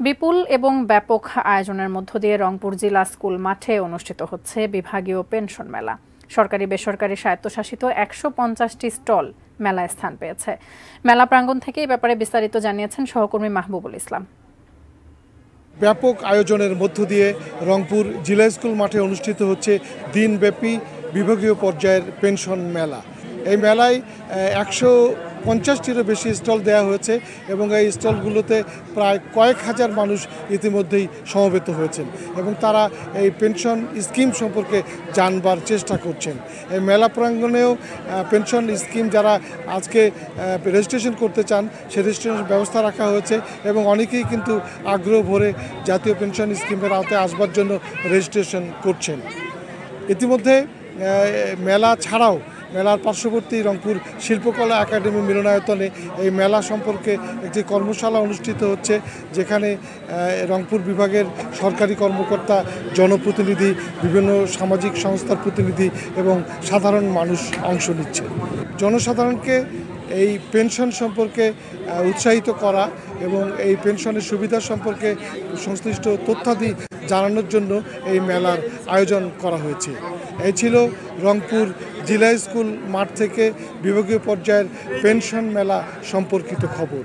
বিপুল এবং ব্যাপক আয়োজনের মধ্য দিয়ে রংপুর জেলা স্কুল মাঠে অনুষ্ঠিত হচ্ছে বিভাগীয় পেনশন মেলা। সরকারি বেসরকারি স্বায়ত্তশাসিত ১৫০টি স্টল মেলায় স্থান পেয়েছে। মেলা প্রাঙ্গণ থেকে এই ব্যাপারে বিস্তারিত জানিয়েছেন সহকর্মী মাহবুবুল ইসলাম। ব্যাপক আয়োজনের মধ্য দিয়ে রংপুর জেলা স্কুল মাঠে অনুষ্ঠিত হচ্ছে দিনব্যাপী বিভাগীয় পর্যায়ের পেনশন মেলা। এই মেলায় ১৫০টিরও বেশি স্টল দেওয়া হয়েছে এবং এই স্টলগুলোতে প্রায় কয়েক হাজার মানুষ ইতিমধ্যেই সমবেত হয়েছেন এবং তারা এই পেনশন স্কিম সম্পর্কে জানবার চেষ্টা করছেন। এই মেলা প্রাঙ্গণেও পেনশন স্কিম যারা আজকে রেজিস্ট্রেশন করতে চান সে রেজিস্ট্রেশন ব্যবস্থা রাখা হয়েছে এবং অনেকেই কিন্তু আগ্রহ ভরে জাতীয় পেনশন স্কিমের আওতায় আসবার জন্য রেজিস্ট্রেশন করছেন। ইতিমধ্যে মেলা ছাড়াও মেলার পার্শ্ববর্তী রংপুর শিল্পকলা একাডেমি মিলনায়তনে এই মেলা সম্পর্কে একটি কর্মশালা অনুষ্ঠিত হচ্ছে, যেখানে রংপুর বিভাগের সরকারি কর্মকর্তা, জনপ্রতিনিধি, বিভিন্ন সামাজিক সংস্থার প্রতিনিধি এবং সাধারণ মানুষ অংশ নিচ্ছে। জনসাধারণকে এই পেনশন সম্পর্কে উৎসাহিত করা এবং এই পেনশনের সুবিধা সম্পর্কে সংশ্লিষ্ট তথ্যাদি জানানোর জন্য এই মেলার আয়োজন করা হয়েছে। এই ছিল রংপুর জেলা স্কুল মাঠ থেকে বিভাগীয় পর্যায়ের পেনশন মেলা সম্পর্কিত খবর।